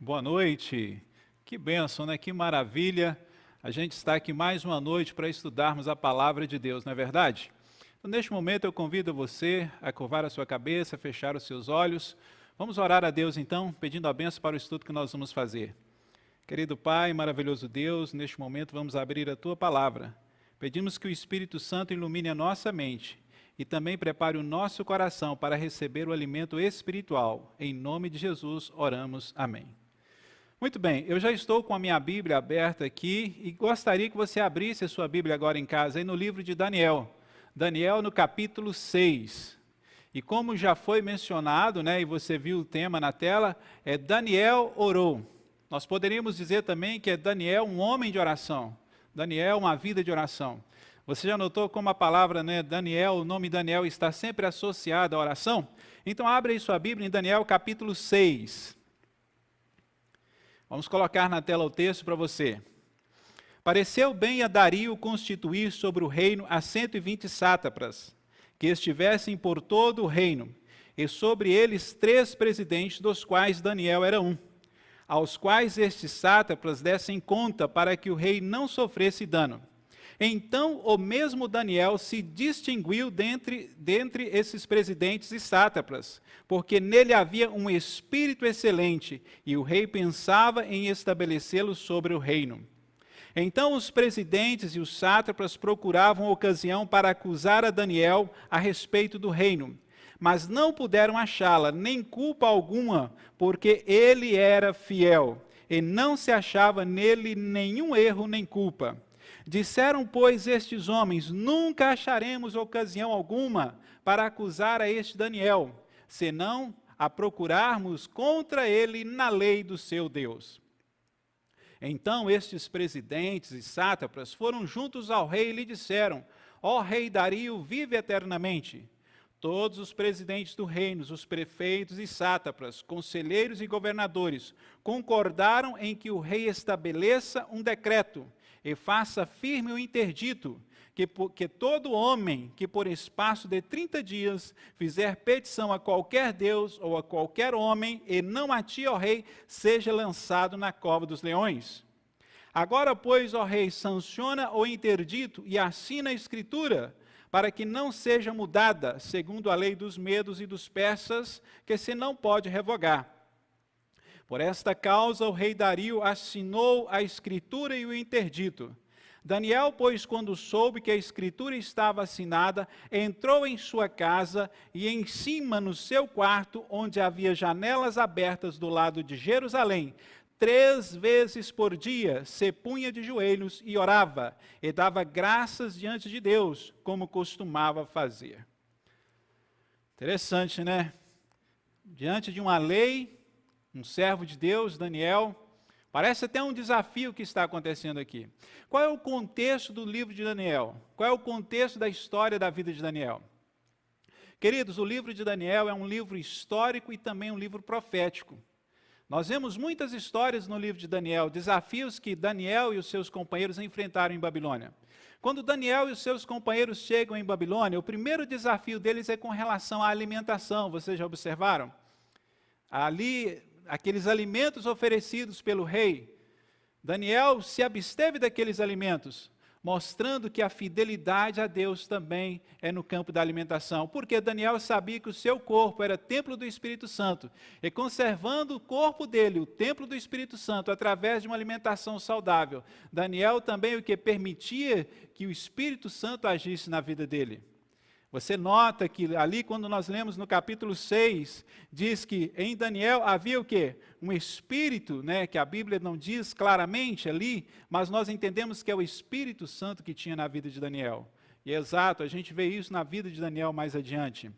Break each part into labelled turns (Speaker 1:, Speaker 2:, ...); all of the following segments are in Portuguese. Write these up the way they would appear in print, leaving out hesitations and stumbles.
Speaker 1: Boa noite. Que bênção, né? Que maravilha. A gente está aqui mais uma noite para estudarmos a palavra de Deus, não é verdade? Então, neste momento eu convido você a curvar a sua cabeça, fechar os seus olhos. Vamos orar a Deus então, pedindo a bênção para o estudo que nós vamos fazer. Querido Pai, maravilhoso Deus, neste momento vamos abrir a Tua palavra. Pedimos que o Espírito Santo ilumine a nossa mente e também prepare o nosso coração para receber o alimento espiritual. Em nome de Jesus, oramos. Amém. Muito bem, eu já estou com a minha Bíblia aberta aqui e gostaria que você abrisse a sua Bíblia agora em casa, aí no livro de Daniel. Daniel no capítulo 6. E como já foi mencionado, né, e você viu o tema na tela, é Daniel orou. Nós poderíamos dizer também que é Daniel um homem de oração. Daniel uma vida de oração. Você já notou como a palavra, né, Daniel, o nome Daniel está sempre associado à oração? Então abre aí sua Bíblia em Daniel capítulo 6. Vamos colocar na tela o texto para você. Pareceu bem a Dario constituir sobre o reino a 120 sátrapas, que estivessem por todo o reino, e sobre eles 3 presidentes, dos quais Daniel era um, aos quais estes sátrapas dessem conta para que o rei não sofresse dano. Então o mesmo Daniel se distinguiu dentre esses presidentes e sátrapas, porque nele havia um espírito excelente, e o rei pensava em estabelecê-lo sobre o reino. Então os presidentes e os sátrapas procuravam ocasião para acusar a Daniel a respeito do reino, mas não puderam achá-la, nem culpa alguma, porque ele era fiel, e não se achava nele nenhum erro nem culpa. Disseram, pois, estes homens: nunca acharemos ocasião alguma para acusar a este Daniel, senão a procurarmos contra ele na lei do seu Deus. Então estes presidentes e sátrapas foram juntos ao rei e lhe disseram: ó rei Dario, vive eternamente. Todos os presidentes do reino, os prefeitos e sátrapas, conselheiros e governadores, concordaram em que o rei estabeleça um decreto e faça firme o interdito, que todo homem que por espaço de 30 dias fizer petição a qualquer Deus ou a qualquer homem, e não a ti, ó rei, seja lançado na cova dos leões. Agora, pois, ó rei, sanciona o interdito e assina a escritura, para que não seja mudada, segundo a lei dos medos e dos persas, que se não pode revogar. Por esta causa o rei Dario assinou a escritura e o interdito. Daniel, pois, quando soube que a escritura estava assinada, entrou em sua casa e em cima no seu quarto, onde havia janelas abertas do lado de Jerusalém, 3 vezes por dia se punha de joelhos e orava, e dava graças diante de Deus, como costumava fazer. Interessante, né? Diante de uma lei, um servo de Deus, Daniel, parece até um desafio que está acontecendo aqui. Qual é o contexto do livro de Daniel? Qual é o contexto da história da vida de Daniel? Queridos, o livro de Daniel é um livro histórico e também um livro profético. Nós vemos muitas histórias no livro de Daniel, desafios que Daniel e os seus companheiros enfrentaram em Babilônia. Quando Daniel e os seus companheiros chegam em Babilônia, o primeiro desafio deles é com relação à alimentação. Vocês já observaram? Ali, aqueles alimentos oferecidos pelo rei, Daniel se absteve daqueles alimentos, mostrando que a fidelidade a Deus também é no campo da alimentação, porque Daniel sabia que o seu corpo era templo do Espírito Santo, e conservando o corpo dele, o templo do Espírito Santo, através de uma alimentação saudável, Daniel também o que permitia que o Espírito Santo agisse na vida dele. Você nota que ali, quando nós lemos no capítulo 6, diz que em Daniel havia o quê? Um espírito, né, que a Bíblia não diz claramente ali, mas nós entendemos que é o Espírito Santo que tinha na vida de Daniel. E é exato, a gente vê isso na vida de Daniel mais adiante.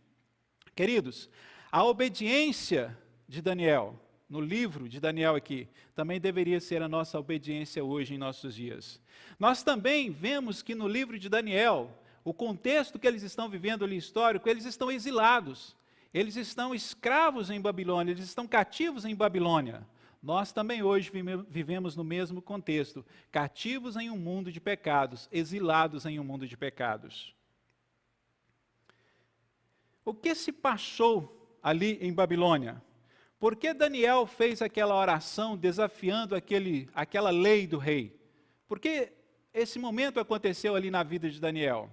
Speaker 1: Queridos, a obediência de Daniel, no livro de Daniel aqui, também deveria ser a nossa obediência hoje em nossos dias. Nós também vemos que no livro de Daniel, o contexto que eles estão vivendo ali histórico, eles estão exilados, eles estão escravos em Babilônia, eles estão cativos em Babilônia. Nós também hoje vivemos no mesmo contexto, cativos em um mundo de pecados, exilados em um mundo de pecados. O que se passou ali em Babilônia? Por que Daniel fez aquela oração desafiando aquela lei do rei? Por que esse momento aconteceu ali na vida de Daniel?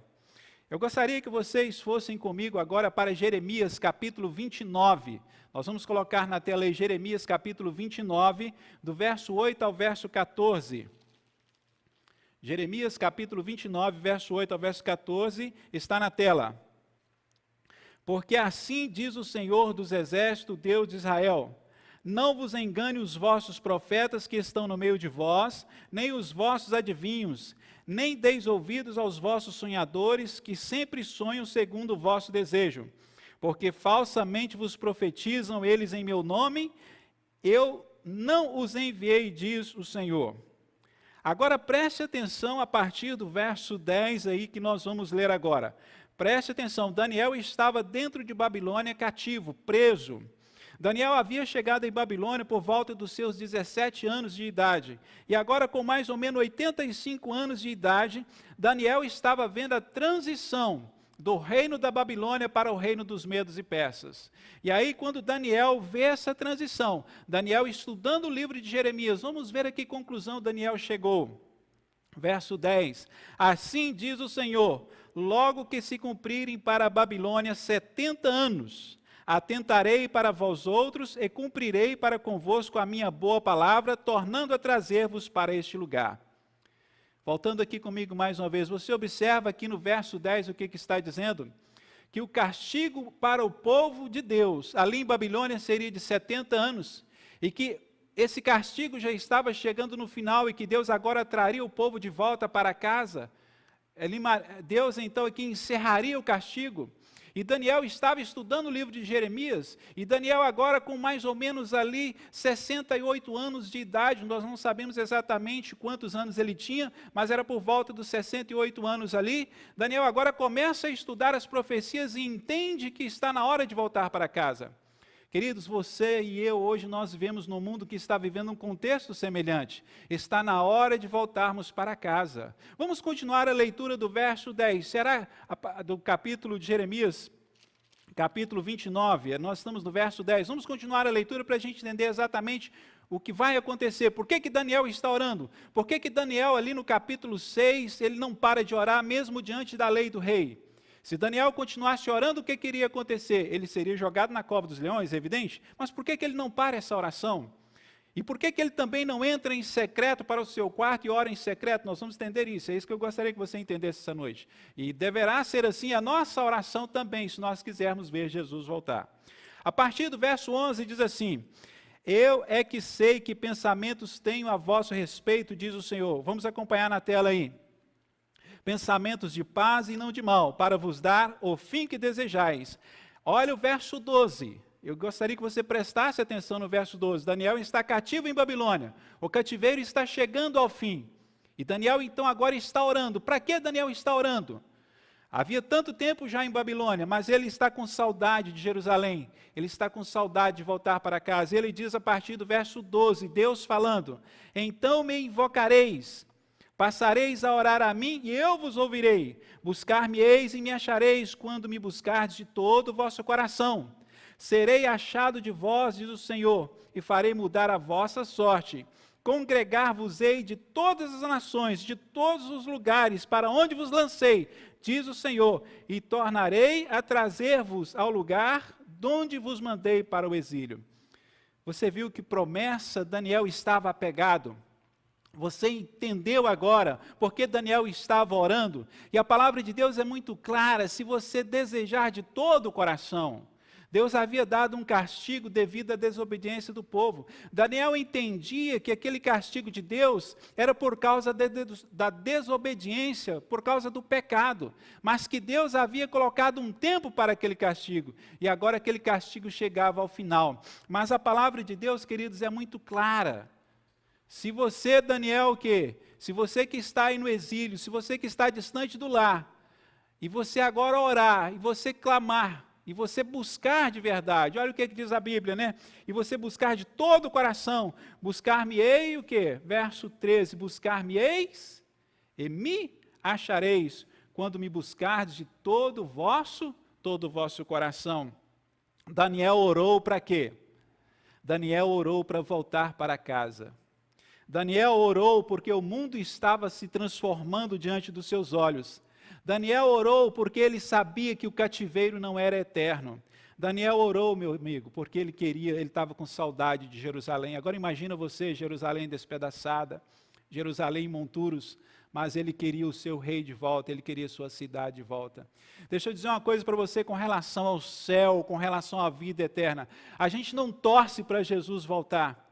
Speaker 1: Eu gostaria que vocês fossem comigo agora para Jeremias capítulo 29. Nós vamos colocar na tela aí Jeremias capítulo 29, do verso 8 ao verso 14. Jeremias capítulo 29, verso 8 ao verso 14, está na tela. Porque assim diz o Senhor dos Exércitos, Deus de Israel: não vos engane os vossos profetas que estão no meio de vós, nem os vossos adivinhos, nem deis ouvidos aos vossos sonhadores, que sempre sonham segundo o vosso desejo. Porque falsamente vos profetizam eles em meu nome, eu não os enviei, diz o Senhor. Agora preste atenção a partir do verso 10 aí que nós vamos ler agora. Preste atenção, Daniel estava dentro de Babilônia cativo, preso. Daniel havia chegado em Babilônia por volta dos seus 17 anos de idade. E agora, com mais ou menos 85 anos de idade, Daniel estava vendo a transição do reino da Babilônia para o reino dos medos e persas. E aí, quando Daniel vê essa transição, Daniel estudando o livro de Jeremias, vamos ver a que conclusão Daniel chegou. Verso 10, assim diz o Senhor: logo que se cumprirem para a Babilônia 70 anos, atentarei para vós outros e cumprirei para convosco a minha boa palavra, tornando a trazer-vos para este lugar. Voltando aqui comigo mais uma vez, você observa aqui no verso 10 o que está dizendo? Que o castigo para o povo de Deus, ali em Babilônia, seria de 70 anos, e que esse castigo já estava chegando no final, e que Deus agora traria o povo de volta para casa. Deus então aqui encerraria o castigo. E Daniel estava estudando o livro de Jeremias, e Daniel agora com mais ou menos ali 68 anos de idade, nós não sabemos exatamente quantos anos ele tinha, mas era por volta dos 68 anos ali. Daniel agora começa a estudar as profecias e entende que está na hora de voltar para casa. Queridos, você e eu hoje nós vivemos num mundo que está vivendo um contexto semelhante. Está na hora de voltarmos para casa. Vamos continuar a leitura do verso 10. Será do capítulo de Jeremias, capítulo 29. Nós estamos no verso 10. Vamos continuar a leitura para a gente entender exatamente o que vai acontecer. Por que Daniel está orando? Por que Daniel ali no capítulo 6, ele não para de orar mesmo diante da lei do rei? Se Daniel continuasse orando, o que iria acontecer? Ele seria jogado na cova dos leões, é evidente, mas por que ele não para essa oração? E por que ele também não entra em secreto para o seu quarto e ora em secreto? Nós vamos entender isso, é isso que eu gostaria que você entendesse essa noite. E deverá ser assim a nossa oração também, se nós quisermos ver Jesus voltar. A partir do verso 11 diz assim: eu é que sei que pensamentos tenho a vosso respeito, diz o Senhor. Vamos acompanhar na tela aí. Pensamentos de paz e não de mal, para vos dar o fim que desejais. Olha o verso 12. Eu gostaria que você prestasse atenção no verso 12. Daniel está cativo em Babilônia. O cativeiro está chegando ao fim. E Daniel então agora está orando. Para que Daniel está orando? Havia tanto tempo já em Babilônia, mas ele está com saudade de Jerusalém. Ele está com saudade de voltar para casa. Ele diz a partir do verso 12, Deus falando: então me invocareis, passareis a orar a mim e eu vos ouvirei. Buscar-me-eis e me achareis quando me buscardes de todo o vosso coração. Serei achado de vós, diz o Senhor, e farei mudar a vossa sorte. Congregar-vos-ei de todas as nações, de todos os lugares para onde vos lancei, diz o Senhor, e tornarei a trazer-vos ao lugar de onde vos mandei para o exílio. Você viu que promessa Daniel estava apegado? Você entendeu agora porque Daniel estava orando? E a palavra de Deus é muito clara: se você desejar de todo o coração. Deus havia dado um castigo devido à desobediência do povo. Daniel entendia que aquele castigo de Deus era por causa da desobediência, por causa do pecado, mas que Deus havia colocado um tempo para aquele castigo, e agora aquele castigo chegava ao final. Mas a palavra de Deus, queridos, é muito clara. Se você, Daniel, se você que está aí no exílio, se você que está distante do lar, e você agora orar, e você clamar, e você buscar de verdade, olha o que diz a Bíblia, né? E você buscar de todo o coração, buscar-me-ei o quê? Verso 13, buscar-me-eis e me achareis, quando me buscardes de todo o vosso coração. Daniel orou para quê? Daniel orou para voltar para casa. Daniel orou porque o mundo estava se transformando diante dos seus olhos. Daniel orou porque ele sabia que o cativeiro não era eterno. Daniel orou, meu amigo, porque ele estava com saudade de Jerusalém. Agora imagina você, Jerusalém despedaçada, Jerusalém em monturos, mas ele queria o seu rei de volta, ele queria a sua cidade de volta. Deixa eu dizer uma coisa para você com relação ao céu, com relação à vida eterna. A gente não torce para Jesus voltar.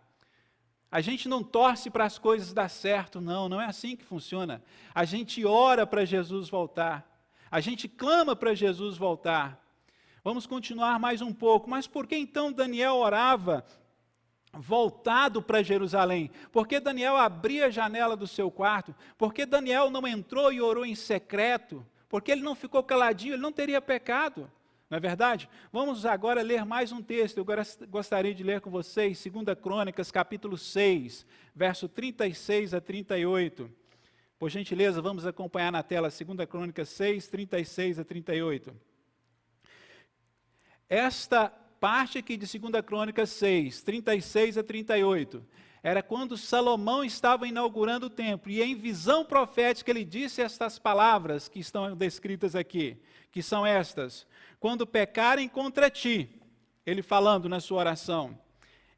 Speaker 1: A gente não torce para as coisas dar certo, não é assim que funciona. A gente ora para Jesus voltar, a gente clama para Jesus voltar. Vamos continuar mais um pouco, mas por que então Daniel orava voltado para Jerusalém? Por que Daniel abria a janela do seu quarto? Por que Daniel não entrou e orou em secreto? Porque ele não ficou caladinho, ele não teria pecado. Não é verdade? Vamos agora ler mais um texto. Eu gostaria de ler com vocês 2 Crônicas, capítulo 6, verso 36 a 38. Por gentileza, vamos acompanhar na tela 2 Crônicas 6, 36 a 38. Esta parte aqui de 2 Crônicas 6, 36 a 38, era quando Salomão estava inaugurando o templo, e em visão profética ele disse estas palavras que estão descritas aqui, que são estas: quando pecarem contra ti, ele falando na sua oração,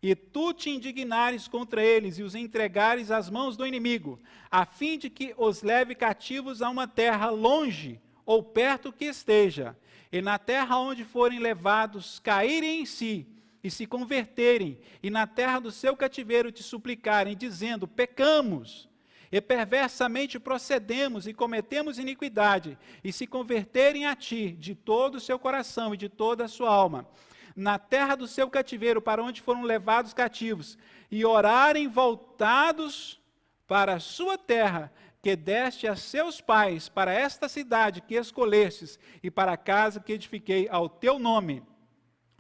Speaker 1: e tu te indignares contra eles e os entregares às mãos do inimigo, a fim de que os leve cativos a uma terra longe ou perto que esteja, e na terra onde forem levados caírem em si, e se converterem, e na terra do seu cativeiro te suplicarem, dizendo: pecamos, e perversamente procedemos e cometemos iniquidade, e se converterem a ti de todo o seu coração e de toda a sua alma, na terra do seu cativeiro, para onde foram levados cativos, e orarem voltados para a sua terra, que deste a seus pais, para esta cidade que escolhestes, e para a casa que edifiquei ao teu nome,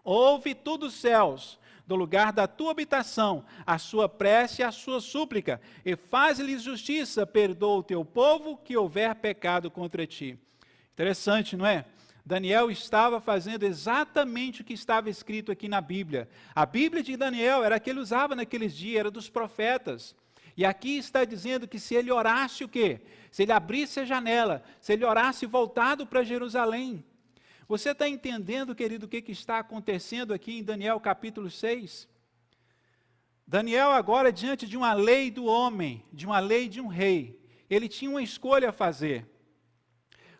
Speaker 1: ouve tu dos céus, do lugar da tua habitação, a sua prece e a sua súplica, e faz-lhes justiça, perdoa o teu povo que houver pecado contra ti. Interessante, não é? Daniel estava fazendo exatamente o que estava escrito aqui na Bíblia. A Bíblia de Daniel era a que ele usava naqueles dias, era dos profetas. E aqui está dizendo que se ele orasse o quê? Se ele abrisse a janela, se ele orasse voltado para Jerusalém. Você está entendendo, querido, o que está acontecendo aqui em Daniel capítulo 6? Daniel agora, diante de uma lei do homem, de uma lei de um rei, ele tinha uma escolha a fazer.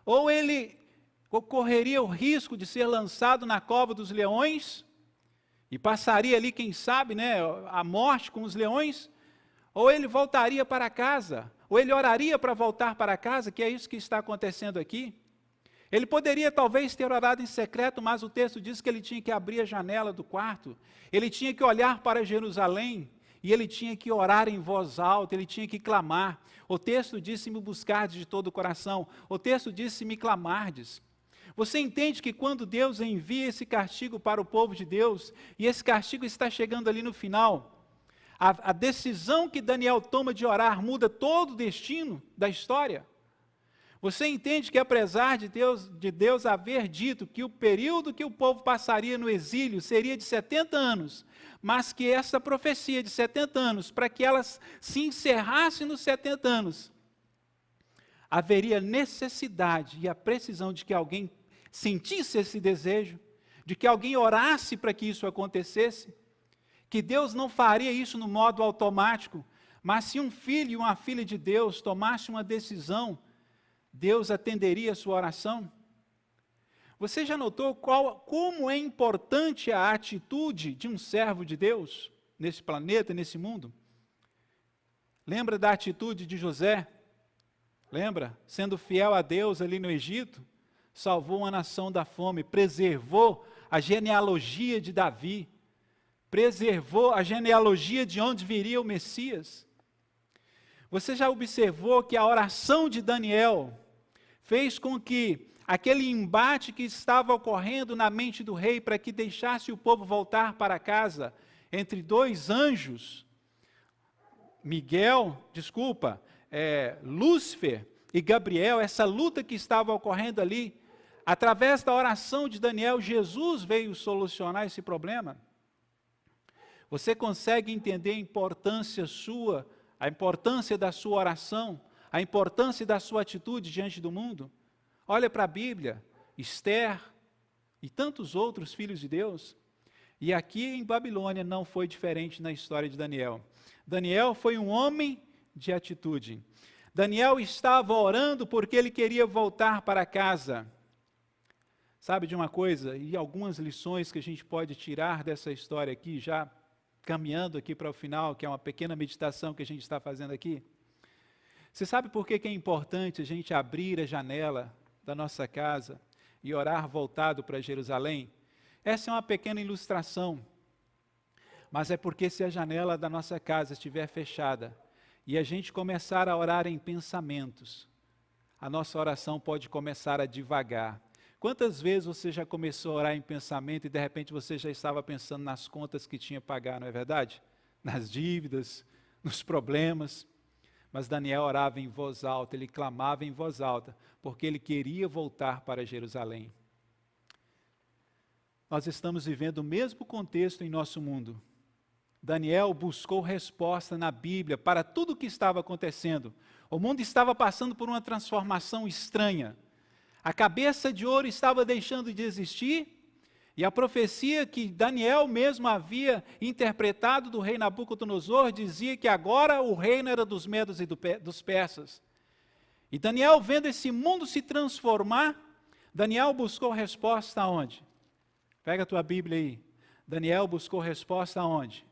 Speaker 1: Ou ele correria o risco de ser lançado na cova dos leões, e passaria ali, quem sabe, a morte com os leões, ou ele voltaria para casa, ou ele oraria para voltar para casa, que é isso que está acontecendo aqui. Ele poderia talvez ter orado em secreto, mas o texto diz que ele tinha que abrir a janela do quarto, ele tinha que olhar para Jerusalém, e ele tinha que orar em voz alta, ele tinha que clamar. O texto disse: me buscardes de todo o coração. O texto disse: me clamardes. Você entende que quando Deus envia esse castigo para o povo de Deus, e esse castigo está chegando ali no final, a decisão que Daniel toma de orar muda todo o destino da história? Você entende que apesar de Deus haver dito que o período que o povo passaria no exílio seria de 70 anos, mas que essa profecia de 70 anos, para que ela se encerrasse nos 70 anos, haveria necessidade e a precisão de que alguém sentisse esse desejo, de que alguém orasse para que isso acontecesse, que Deus não faria isso no modo automático, mas se um filho e uma filha de Deus tomasse uma decisão, Deus atenderia a sua oração? Você já notou como é importante a atitude de um servo de Deus nesse planeta, nesse mundo? Lembra da atitude de José? Lembra? Sendo fiel a Deus ali no Egito, salvou uma nação da fome, preservou a genealogia de Davi, preservou a genealogia de onde viria o Messias. Você já observou que a oração de Daniel fez com que aquele embate que estava ocorrendo na mente do rei para que deixasse o povo voltar para casa, entre dois anjos, Lúcifer e Gabriel, essa luta que estava ocorrendo ali, através da oração de Daniel, Jesus veio solucionar esse problema. Você consegue entender a importância sua, a importância da sua oração, a importância da sua atitude diante do mundo? Olha para a Bíblia, Esther e tantos outros filhos de Deus. E aqui em Babilônia não foi diferente na história de Daniel. Daniel foi um homem de atitude. Daniel estava orando porque ele queria voltar para casa. Sabe de uma coisa? E algumas lições que a gente pode tirar dessa história aqui, já caminhando aqui para o final, que é uma pequena meditação que a gente está fazendo aqui. Você sabe por que é importante a gente abrir a janela da nossa casa e orar voltado para Jerusalém? Essa é uma pequena ilustração, mas é porque se a janela da nossa casa estiver fechada e a gente começar a orar em pensamentos, a nossa oração pode começar a divagar. Quantas vezes você já começou a orar em pensamento e de repente você já estava pensando nas contas que tinha que pagar, não é verdade? Nas dívidas, nos problemas. Mas Daniel orava em voz alta, ele clamava em voz alta, porque ele queria voltar para Jerusalém. Nós estamos vivendo o mesmo contexto em nosso mundo. Daniel buscou resposta na Bíblia para tudo o que estava acontecendo. O mundo estava passando por uma transformação estranha. A cabeça de ouro estava deixando de existir, e a profecia que Daniel mesmo havia interpretado do rei Nabucodonosor dizia que agora o reino era dos medos e dos persas. E Daniel, vendo esse mundo se transformar, Daniel buscou resposta aonde? Pega a tua Bíblia aí. Daniel buscou resposta aonde?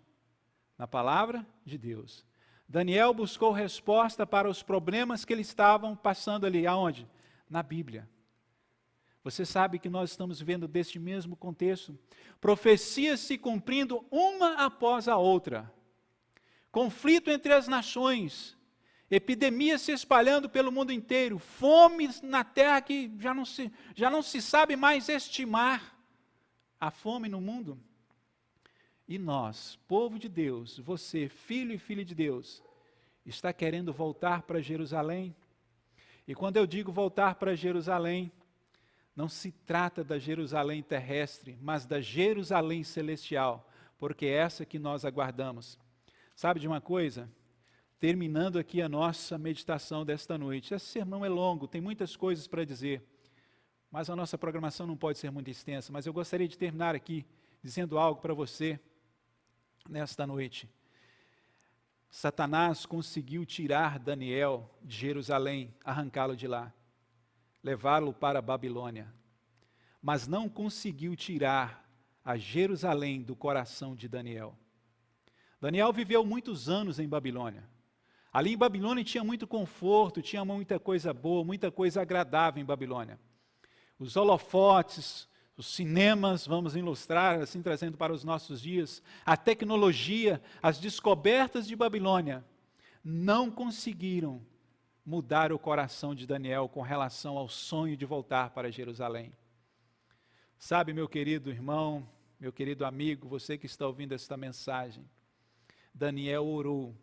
Speaker 1: Na palavra de Deus. Daniel buscou resposta para os problemas que eles estavam passando ali. Aonde? Na Bíblia. Você sabe que nós estamos vivendo deste mesmo contexto. Profecias se cumprindo uma após a outra. Conflito entre as nações. Epidemias se espalhando pelo mundo inteiro. Fome na terra que já não se sabe mais estimar. A fome no mundo. E nós, povo de Deus, você, filho e filha de Deus, está querendo voltar para Jerusalém? E quando eu digo voltar para Jerusalém, não se trata da Jerusalém terrestre, mas da Jerusalém celestial, porque é essa que nós aguardamos. Sabe de uma coisa? Terminando aqui a nossa meditação desta noite. Esse sermão é longo, tem muitas coisas para dizer, mas a nossa programação não pode ser muito extensa, mas eu gostaria de terminar aqui dizendo algo para você nesta noite. Satanás conseguiu tirar Daniel de Jerusalém, arrancá-lo de lá, levá-lo para a Babilônia, mas não conseguiu tirar a Jerusalém do coração de Daniel. Daniel viveu muitos anos em Babilônia. Ali em Babilônia tinha muito conforto, tinha muita coisa boa, muita coisa agradável em Babilônia. Os holofotes, os cinemas, vamos ilustrar, assim trazendo para os nossos dias, a tecnologia, as descobertas de Babilônia, não conseguiram mudar o coração de Daniel com relação ao sonho de voltar para Jerusalém. Sabe, meu querido irmão, meu querido amigo, você que está ouvindo esta mensagem, Daniel orou,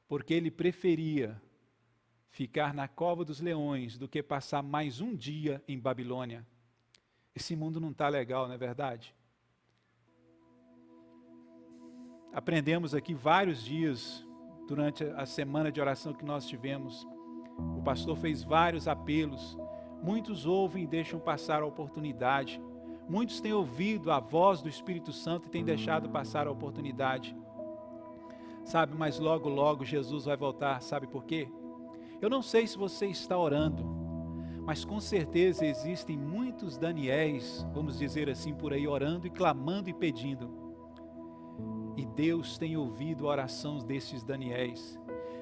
Speaker 1: porque ele preferia ficar na cova dos leões do que passar mais um dia em Babilônia. Esse mundo não está legal, não é verdade? Aprendemos aqui vários dias, durante a semana de oração que nós tivemos. O pastor fez vários apelos. Muitos ouvem e deixam passar a oportunidade. Muitos têm ouvido a voz do Espírito Santo e têm deixado passar a oportunidade. Sabe, mas logo, logo Jesus vai voltar. Sabe por quê? Eu não sei se você está orando, mas com certeza existem muitos Daniéis, vamos dizer assim, por aí orando e clamando e pedindo. E Deus tem ouvido a oração desses Daniéis.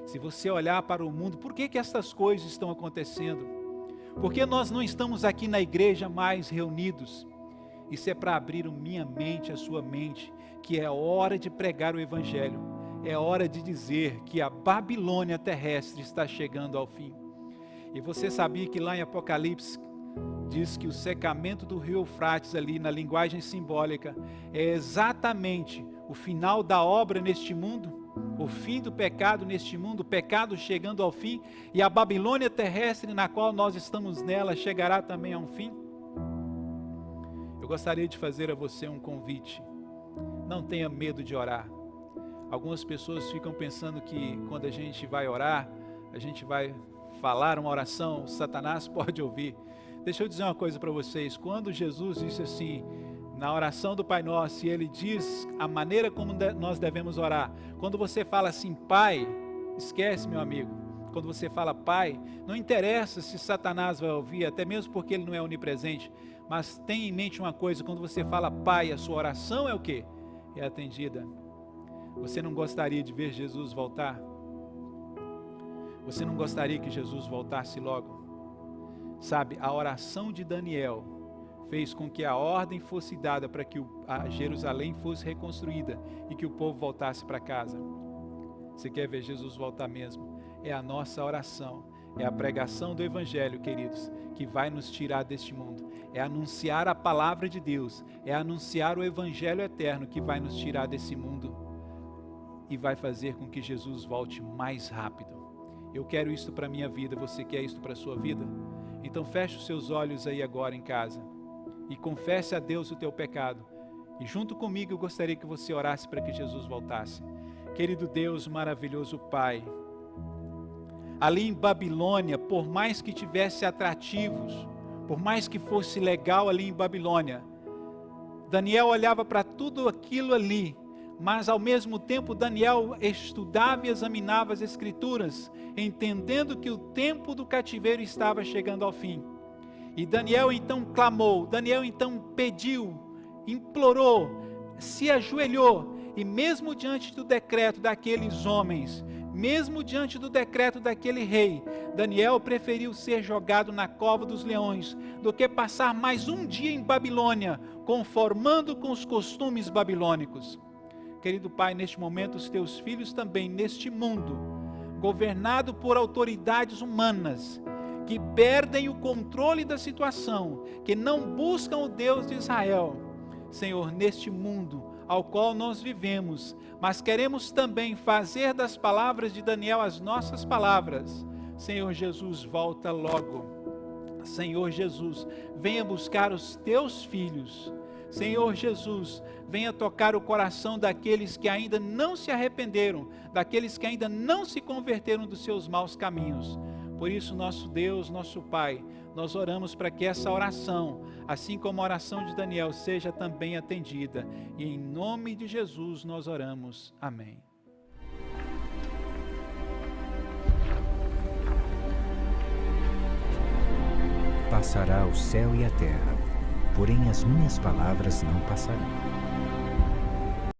Speaker 1: Se você olhar para o mundo, por que estas coisas estão acontecendo? Por que nós não estamos aqui na igreja mais reunidos? Isso é para abrir a minha mente, a sua mente, que é hora de pregar o Evangelho. É hora de dizer que a Babilônia terrestre está chegando ao fim. E você sabia que lá em Apocalipse diz que o secamento do rio Eufrates ali na linguagem simbólica é exatamente o final da obra neste mundo, o fim do pecado neste mundo, o pecado chegando ao fim, e a Babilônia terrestre na qual nós estamos nela chegará também a um fim? Eu gostaria de fazer a você um convite. Não tenha medo de orar. Algumas pessoas ficam pensando que quando a gente vai orar, a gente vai falar uma oração, Satanás pode ouvir. Deixa eu dizer uma coisa para vocês. Quando Jesus disse assim, na oração do Pai Nosso, e Ele diz a maneira como nós devemos orar. Quando você fala assim, Pai, esquece, meu amigo. Quando você fala Pai, não interessa se Satanás vai ouvir, até mesmo porque ele não é onipresente. Mas tenha em mente uma coisa, quando você fala Pai, a sua oração é o quê? É atendida. Você não gostaria de ver Jesus voltar? Você não gostaria que Jesus voltasse logo? Sabe, a oração de Daniel fez com que a ordem fosse dada para que a Jerusalém fosse reconstruída e que o povo voltasse para casa. Você quer ver Jesus voltar mesmo? É a nossa oração, é a pregação do Evangelho, queridos, que vai nos tirar deste mundo. É anunciar a palavra de Deus, é anunciar o Evangelho eterno que vai nos tirar desse mundo e vai fazer com que Jesus volte mais rápido. Eu quero isto para a minha vida, você quer isto para a sua vida? Então feche os seus olhos aí agora em casa e confesse a Deus o teu pecado. E junto comigo eu gostaria que você orasse para que Jesus voltasse. Querido Deus, maravilhoso Pai, ali em Babilônia, por mais que tivesse atrativos, por mais que fosse legal ali em Babilônia, Daniel olhava para tudo aquilo ali, mas ao mesmo tempo Daniel estudava e examinava as Escrituras, entendendo que o tempo do cativeiro estava chegando ao fim. E Daniel então clamou, Daniel então pediu, implorou, se ajoelhou, e mesmo diante do decreto daqueles homens, mesmo diante do decreto daquele rei, Daniel preferiu ser jogado na cova dos leões, do que passar mais um dia em Babilônia, conformando com os costumes babilônicos. Querido Pai, neste momento os teus filhos também, neste mundo, governado por autoridades humanas, que perdem o controle da situação, que não buscam o Deus de Israel. Senhor, neste mundo ao qual nós vivemos, mas queremos também fazer das palavras de Daniel as nossas palavras. Senhor Jesus, volta logo. Senhor Jesus, venha buscar os teus filhos. Senhor Jesus, venha tocar o coração daqueles que ainda não se arrependeram, daqueles que ainda não se converteram dos seus maus caminhos. Por isso, nosso Deus, nosso Pai, nós oramos para que essa oração, assim como a oração de Daniel, seja também atendida. E em nome de Jesus nós oramos. Amém.
Speaker 2: Passará o céu e a terra, porém as minhas palavras não passarão.